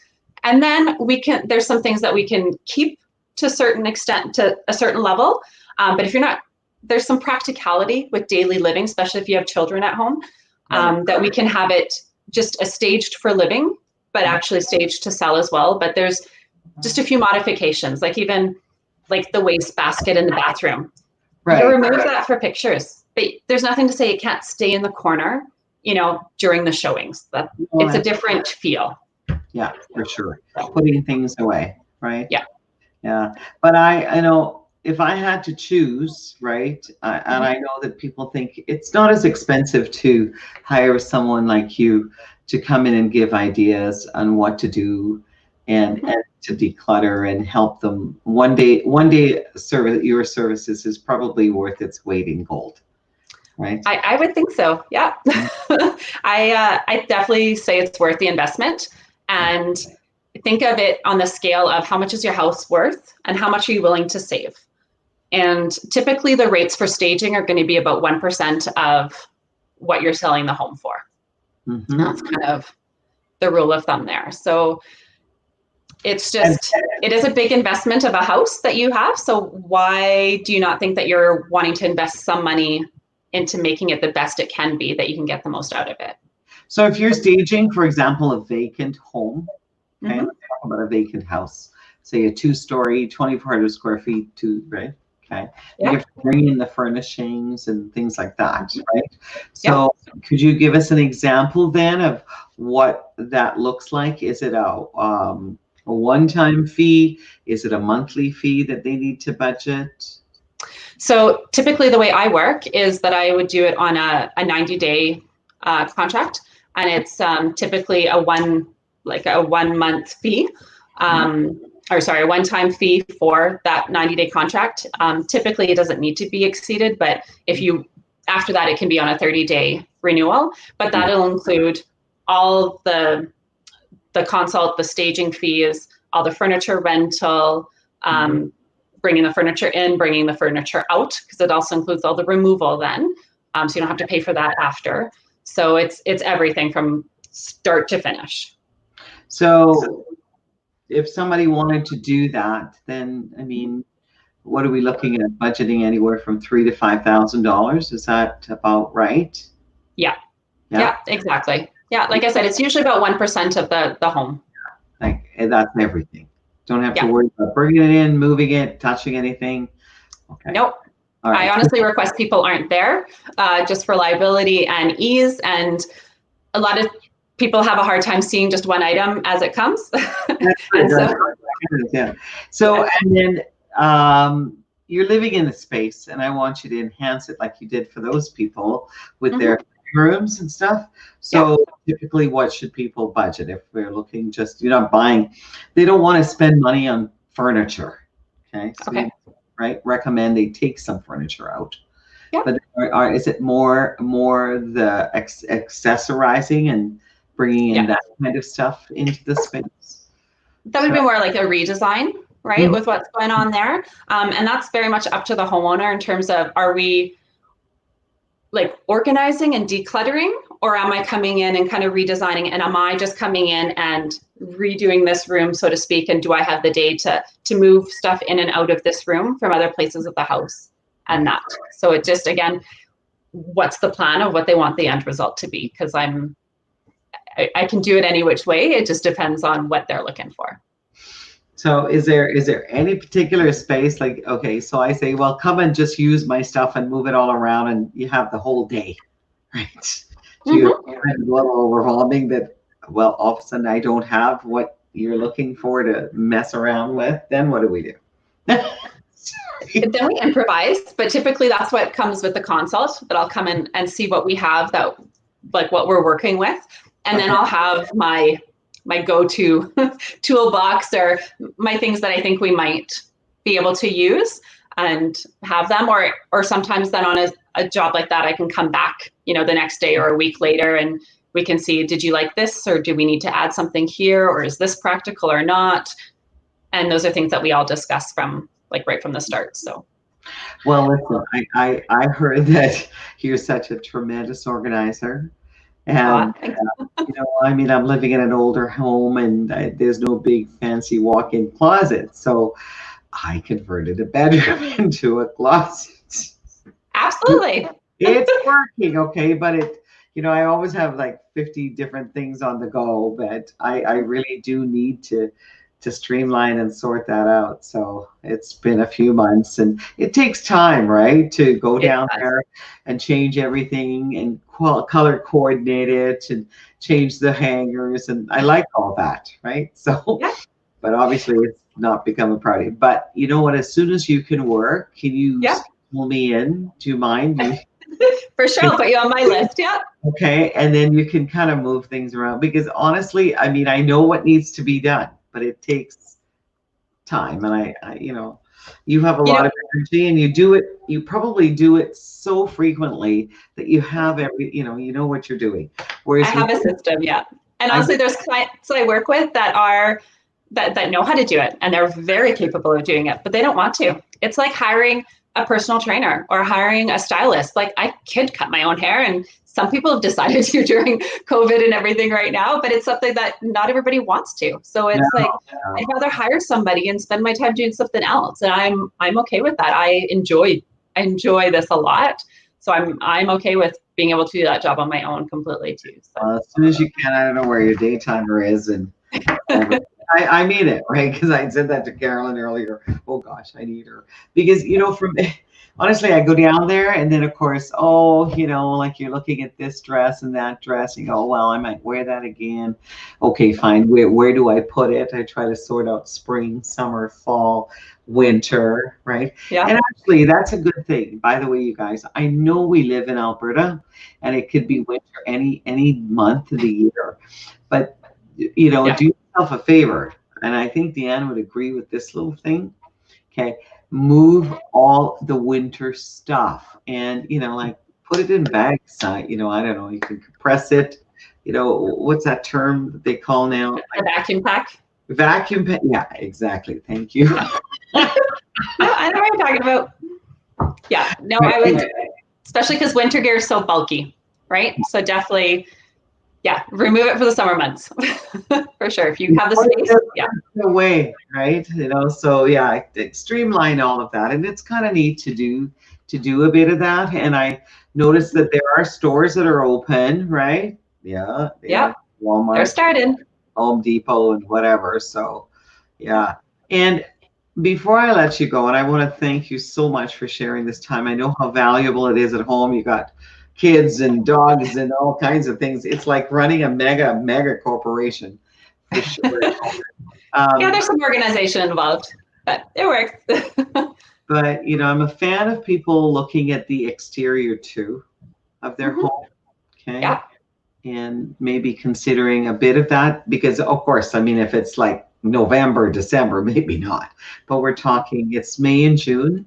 Speaker 2: And then there's some things that we can keep to a certain extent, to a certain level. But if you're not, there's some practicality with daily living, especially if you have children at home, that we can have it just a staged for living, but actually staged to sell as well. But there's just a few modifications, like even like the waste basket in the bathroom. Right. You remove that for pictures, but there's nothing to say it can't stay in the corner, during the showings. It's a different feel.
Speaker 1: Yeah, for sure. Putting things away, right?
Speaker 2: Yeah.
Speaker 1: Yeah. But I know if I had to choose, right, and I know that people think it's not as expensive to hire someone like you to come in and give ideas on what to do and to declutter and help them. One day your services is probably worth its weight in gold. Right.
Speaker 2: I would think so. Yeah. I definitely say it's worth the investment. And think of it on the scale of how much is your house worth and how much are you willing to save? And typically the rates for staging are going to be about 1% of what you're selling the home for. That's kind of the rule of thumb there. So it's just, it is a big investment of a house that you have. So why do you not think that you're wanting to invest some money into making it the best it can be, that you can get the most out of it?
Speaker 1: So if you're staging, for example, a vacant home, okay, let's talk about a vacant house, say a 2-story, 2,400 square feet, right? Okay. You have to bring in the furnishings and things like that, right? So could you give us an example then of what that looks like? Is it a one-time fee? Is it a monthly fee that they need to budget?
Speaker 2: So typically the way I work is that I would do it on a 90-day contract. And it's typically a 1 month fee, a one-time fee for that 90-day contract. Typically it doesn't need to be exceeded, but after that, it can be on a 30-day renewal, but that'll include all the consult, the staging fees, all the furniture rental, bringing the furniture in, bringing the furniture out, because it also includes all the removal then. So you don't have to pay for that after. So it's everything from start to finish.
Speaker 1: So if somebody wanted to do that, then, I mean, what are we looking at? Budgeting anywhere from $3,000 to $5,000? Is that about right?
Speaker 2: Yeah, exactly. Yeah, like I said, it's usually about 1% of the home.
Speaker 1: Like, and that's everything. Don't have to worry about bringing it in, moving it, touching anything. Okay.
Speaker 2: Nope. Right. I honestly request people aren't there, just for liability and ease. And a lot of people have a hard time seeing just one item as it comes.
Speaker 1: And then you're living in the space, and I want you to enhance it like you did for those people with their rooms and stuff. So typically, what should people budget if we're looking just, buying? They don't want to spend money on furniture. Okay. So right, recommend they take some furniture out. But is it more the accessorizing and bringing in that kind of stuff into the space?
Speaker 2: That would be more like a redesign, right, with what's going on there. And that's very much up to the homeowner in terms of, are we like organizing and decluttering, or am I coming in and kind of redesigning, and am I just coming in and redoing this room, so to speak, and do I have the day to move stuff in and out of this room from other places of the house and that? So it just, again, what's the plan of what they want the end result to be? Because I can do it any which way. It just depends on what they're looking for.
Speaker 1: So is there any particular space, like, okay, so I say, well, come and just use my stuff and move it all around and you have the whole day, right? Do you have a little overwhelming that, well, all of a sudden I don't have what you're looking for to mess around with? Then what do we do?
Speaker 2: Then we improvise, but typically that's what comes with the consult, that I'll come in and see what we have, that like what we're working with. And then I'll have my go-to toolbox, or my things that I think we might be able to use, and have them, or sometimes then on a job like that, I can come back, the next day or a week later, and we can see, did you like this, or do we need to add something here, or is this practical or not? And those are things that we all discuss from right from the start. So,
Speaker 1: well, listen, I heard that you're such a tremendous organizer. And, I mean, I'm living in an older home, and there's no big fancy walk-in closet. So I converted a bedroom into a closet.
Speaker 2: Absolutely.
Speaker 1: It's working, okay, but I always have like 50 different things on the go, but I really do need to streamline and sort that out. So it's been a few months, and it takes time, right, to go down there and change everything and color coordinate it and change the hangers. And I like all that, right? So, but obviously it's not become a priority. But you know what, as soon as you can work, can you pull me in? Do you mind?
Speaker 2: For sure, I'll put you on my list. Yeah.
Speaker 1: Okay. And then you can kind of move things around, because honestly, I mean, I know what needs to be done, but it takes time. And I you have a lot of energy, and you probably do it so frequently that you have you know what you're doing. Whereas
Speaker 2: I have a system. Yeah. And honestly, there's clients that I work with that know how to do it, and they're very capable of doing it, but they don't want to. It's like hiring a personal trainer or hiring a stylist. Like, I could cut my own hair, and some people have decided to during COVID and everything right now, but it's something that not everybody wants to. So it's I'd rather hire somebody and spend my time doing something else. And I'm okay with that. I enjoy this a lot. So I'm okay with being able to do that job on my own completely too. So.
Speaker 1: As soon as you can. I don't know where your daytimer is, and I mean it, right? Because I said that to Carolyn earlier. Oh gosh, I need her, because honestly, I go down there, and then of course, like you're looking at this dress and that dress, and you go, well, I might wear that again. Okay, fine. Where do I put it? I try to sort out spring, summer, fall, winter, right?
Speaker 2: Yeah.
Speaker 1: And actually, that's a good thing. By the way, you guys, I know we live in Alberta, and it could be winter any month of the year, but do yourself a favor, and I think Deanne would agree with this little thing. Okay, move all the winter stuff, and put it in bags. I don't know, you can compress it. What's that term that they call now?
Speaker 2: A vacuum pack.
Speaker 1: Vacuum pack. Yeah, exactly. Thank you.
Speaker 2: No, I know what you're talking about. Yeah, no, I would, especially because winter gear is so bulky, right? So definitely. Yeah, remove it for the summer months, for sure. If you have the space,
Speaker 1: no way, right? So streamline all of that, and it's kind of neat to do a bit of that. And I noticed that there are stores that are open, right? Yeah. Walmart.
Speaker 2: They're started.
Speaker 1: Home Depot and whatever. So, yeah. And before I let you go, and I want to thank you so much for sharing this time. I know how valuable it is at home. You got kids and dogs and all kinds of things. It's like running a mega corporation, for sure.
Speaker 2: There's some organization involved, but it works.
Speaker 1: But I'm a fan of people looking at the exterior too of their home. Okay.
Speaker 2: Yeah.
Speaker 1: And maybe considering a bit of that, because of course, I mean, if it's like November, December, maybe not, but we're talking, it's May and June,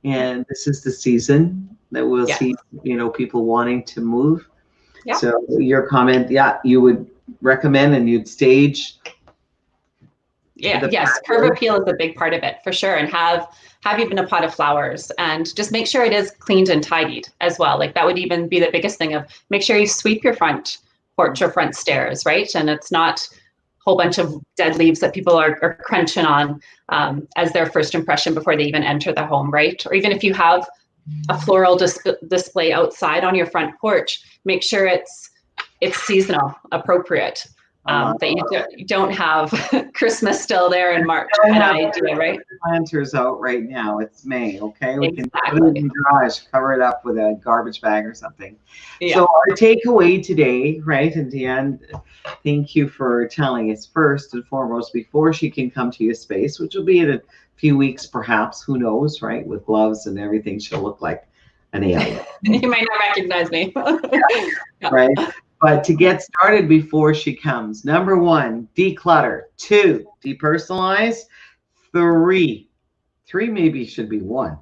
Speaker 1: and this is the season that we'll see, people wanting to move. Yeah. So your comment, you would recommend, and you'd stage
Speaker 2: Yeah, yes, curb appeal is a big part of it for sure. And have even a pot of flowers, and just make sure it is cleaned and tidied as well. Like that would even be the biggest thing, of make sure you sweep your front porch or front stairs, right? And it's not a whole bunch of dead leaves that people are crunching on as their first impression before they even enter the home, right? Or even if you have a floral display outside on your front porch, make sure it's seasonal appropriate. That you don't have Christmas still there in March. An idea, right?
Speaker 1: Planters out right now. It's May, okay? We can put it in the garage, cover it up with a garbage bag or something. Yeah. So our takeaway today, right? And Deanne, thank you for telling us first and foremost, before she can come to your space, which will be in a few weeks, perhaps, who knows, right? With gloves and everything, she'll look like an alien.
Speaker 2: You might not recognize me.
Speaker 1: Yeah. Right? But to get started before she comes, number 1, declutter. 2, depersonalize. 3 maybe should be 1.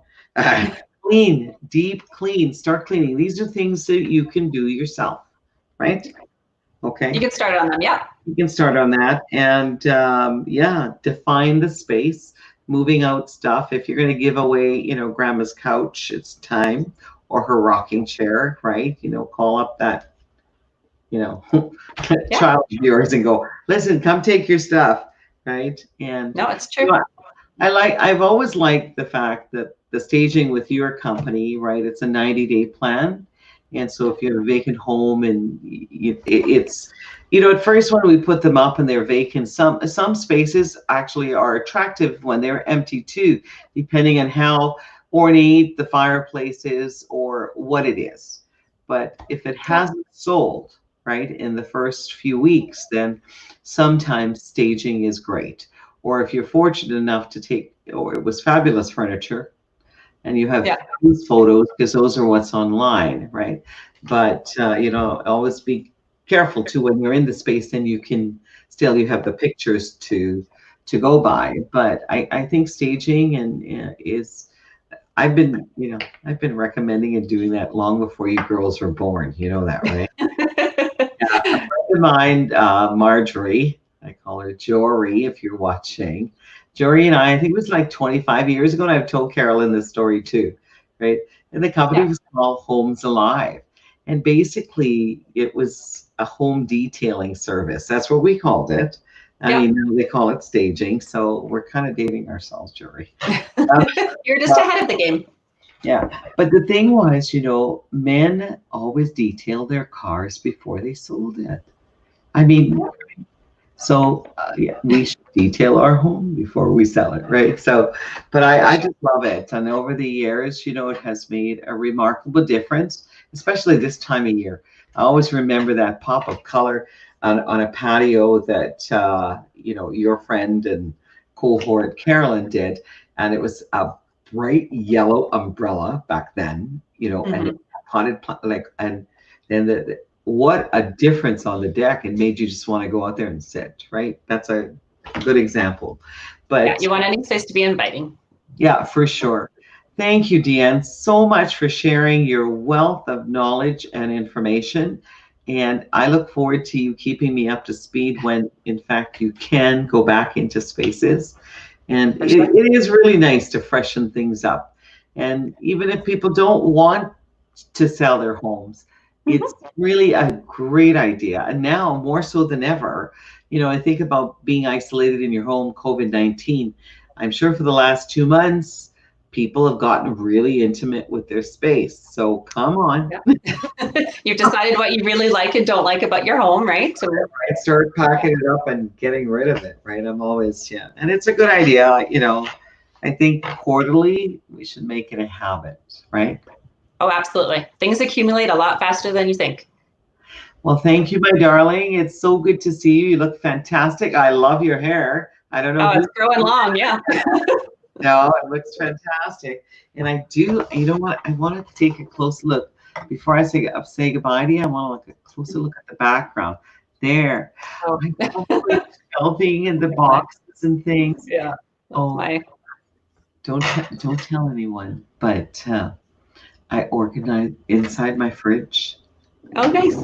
Speaker 1: Clean, deep clean, start cleaning. These are things that you can do yourself, right? Okay.
Speaker 2: You can start on them, yeah.
Speaker 1: You can start on that. And define the space, moving out stuff. If you're going to give away, grandma's couch, it's time, or her rocking chair, right? Call up that child of yours and go, listen, come take your stuff, right? And
Speaker 2: no, it's true.
Speaker 1: I've always liked the fact that the staging with your company, right? It's a 90-day plan, and so if you have a vacant home and it's, at first when we put them up and they're vacant, some spaces actually are attractive when they're empty too, depending on how ornate the fireplace is or what it is. But if it hasn't sold, right, in the first few weeks, then sometimes staging is great. Or if you're fortunate enough to take, or it was fabulous furniture, and you have these photos, because those are what's online, right? But always be careful too when you're in the space, then you have the pictures to go by. But I think staging is. I've been recommending and doing that long before you girls were born. You know that, right? A friend of mine, Marjorie, I call her Jory if you're watching. Jory and I think it was like 25 years ago, and I've told Carolyn this story too, right? And the company was called Homes Alive. And basically it was a home detailing service. That's what we called it. I mean, they call it staging, so we're kind of dating ourselves, Jory.
Speaker 2: You're just ahead of the game.
Speaker 1: Yeah, but the thing was, men always detail their cars before they sold it. I mean, so we should detail our home before we sell it, right? So, but I just love it. And over the years, it has made a remarkable difference, especially this time of year. I always remember that pop of color on a patio that your friend and cohort Carolyn did, and it was a bright yellow umbrella back then, and potted and then what a difference on the deck, and made you just want to go out there and sit, right? That's a good example. But
Speaker 2: you want any space to be inviting.
Speaker 1: Yeah, for sure. Thank you, Deanne, so much for sharing your wealth of knowledge and information. And I look forward to you keeping me up to speed when, in fact, you can go back into spaces. And it is really nice to freshen things up. And even if people don't want to sell their homes, it's really a great idea. And now more so than ever, I think about being isolated in your home, COVID-19. I'm sure for the last 2 months, people have gotten really intimate with their space. So come on.
Speaker 2: You've decided what you really like and don't like about your home, right? So
Speaker 1: I start packing it up and getting rid of it, right? I'm always, and it's a good idea. I think quarterly, we should make it a habit, right?
Speaker 2: Oh, absolutely. Things accumulate a lot faster than you think.
Speaker 1: Well, thank you, my darling. It's so good to see you. You look fantastic. I love your hair. I don't know.
Speaker 2: Oh, it's growing long, yeah.
Speaker 1: No, it looks fantastic. And I do, you know what? I want to take a close look. Before I say goodbye to you, I want to look a closer look at the background. There.
Speaker 2: Oh.
Speaker 1: Shelving in the boxes and things.
Speaker 2: Yeah.
Speaker 1: Don't tell anyone, but I organized inside my fridge.
Speaker 2: Oh, nice.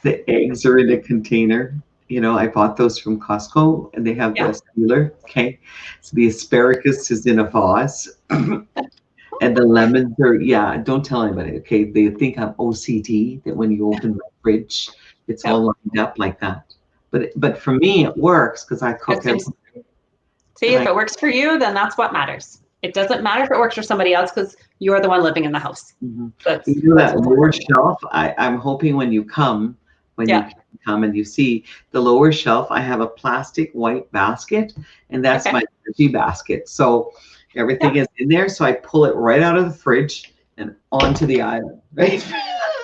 Speaker 1: The eggs are in a container. You know, I bought those from Costco, and they have
Speaker 2: Yeah.
Speaker 1: the sealer. Okay, so the asparagus is in a vase, and the lemons are, yeah. Don't tell anybody. Okay, they think I'm OCD. That when you open my fridge, it's
Speaker 2: Yeah.
Speaker 1: all lined up like that. But for me, it works because I cook every.
Speaker 2: See, if it works for you, then that's what matters. It doesn't matter if it works for somebody else because you're the one living in the house.
Speaker 1: You do that lower shelf. I'm hoping when you come, you come and you see the lower shelf, I have a plastic white basket, and that's my energy basket. So everything is in there. So I pull it right out of the fridge and onto the island. Right.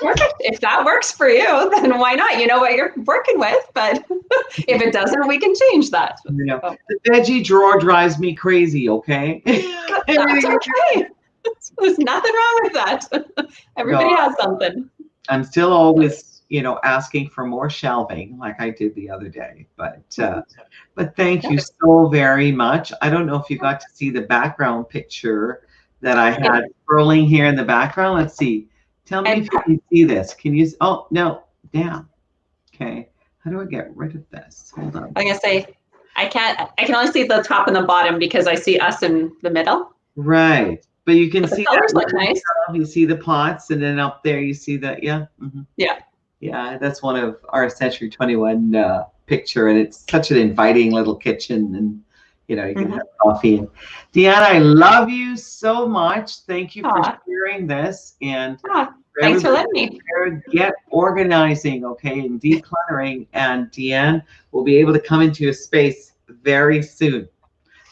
Speaker 2: Perfect. If that works for you, then why not? You know what you're working with, but if it doesn't, we can change that.
Speaker 1: You know, the veggie drawer drives me crazy. Okay.
Speaker 2: That's okay. There's nothing wrong with that. Everybody has something.
Speaker 1: I'm still always, you know, asking for more shelving like I did the other day. But thank you so very much. I don't know if you got to see the background picture that I had scrolling here in the background. Let's see. Tell me if you can see this. Can you? Oh, no. Damn. Okay. How do I get rid of this? Hold on.
Speaker 2: I'm going to say, I can only see the top and the bottom because I see us in the middle.
Speaker 1: Right. But you can see
Speaker 2: that look nice.
Speaker 1: You see the pots, and then up there you see that. Yeah. Yeah. That's one of our Century 21 picture, and it's such an inviting little kitchen, and you know you can have coffee. And Deanna, I love you so much. Thank you for sharing this, and
Speaker 2: thanks for letting me.
Speaker 1: Get organizing, okay, and decluttering, and Deanne will be able to come into your space very soon.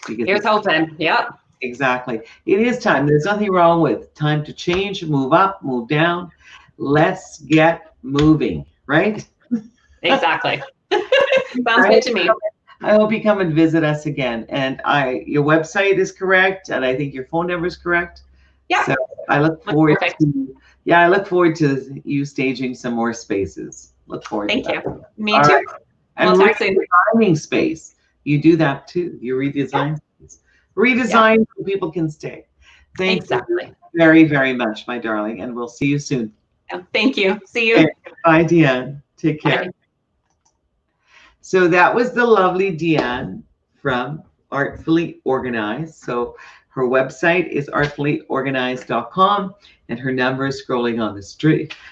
Speaker 2: Here's hoping. Yep.
Speaker 1: Exactly. It is time. There's nothing wrong with time to change, move up, move down. Let's get moving, right?
Speaker 2: Exactly. Sounds good to me.
Speaker 1: I hope you come and visit us again. And your website is correct, and I think your phone number is correct.
Speaker 2: Yeah.
Speaker 1: So I look forward to I look forward to you staging some more spaces. Look forward to that.
Speaker 2: Thank you. Me too.
Speaker 1: Right. And redesigning space. You do that too. You redesign space. Redesign so people can stay. Thank you very, very much, my darling, and we'll see you soon.
Speaker 2: Thank you. See you.
Speaker 1: Okay. Bye, Deanne. Take care.
Speaker 2: Bye.
Speaker 1: So that was the lovely Deanne from Artfully Organized. So her website is artfullyorganized.com, and her number is scrolling on the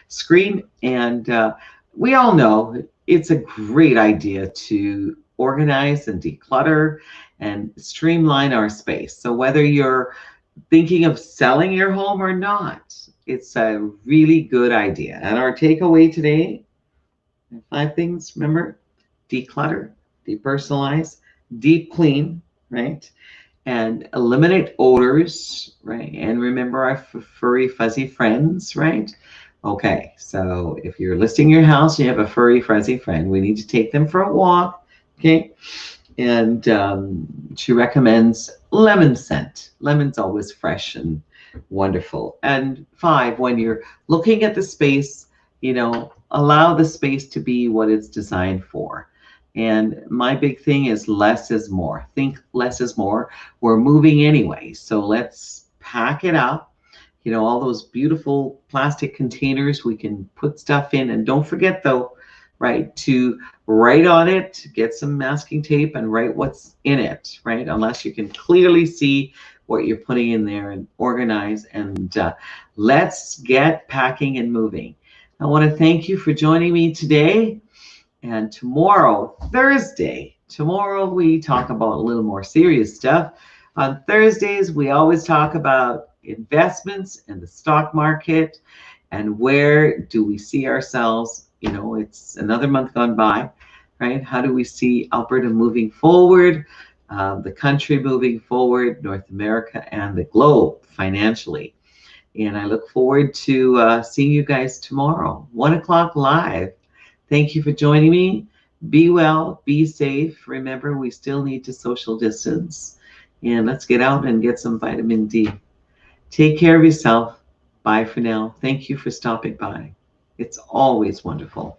Speaker 1: screen. And we all know it's a great idea to organize and declutter and streamline our space. So whether you're thinking of selling your home or not, it's a really good idea. And our takeaway today, 5 things, remember? Declutter, depersonalize, deep clean, right? And eliminate odors, right? And remember our furry, fuzzy friends, right? Okay, so if you're listing your house, you have a furry, fuzzy friend, we need to take them for a walk, okay? And she recommends lemon scent. Lemon's always fresh and wonderful. And 5, when you're looking at the space, you know, allow the space to be what it's designed for. And my big thing is less is more. Think less is more. We're moving anyway, so let's pack it up. You know, all those beautiful plastic containers we can put stuff in. And don't forget though, right, to write on it, get some masking tape and write what's in it, right? Unless you can clearly see what you're putting in there, and organize. And let's get packing and moving. I want to thank you for joining me today. And tomorrow, Thursday, we talk about a little more serious stuff. On Thursdays, we always talk about investments and the stock market and where do we see ourselves. You know, it's another month gone by, right? How do we see Alberta moving forward, the country moving forward, North America and the globe financially. And I look forward to seeing you guys tomorrow, 1 o'clock live. Thank you for joining me. Be well, be safe. Remember, we still need to social distance. And let's get out and get some vitamin D. Take care of yourself. Bye for now. Thank you for stopping by. It's always wonderful.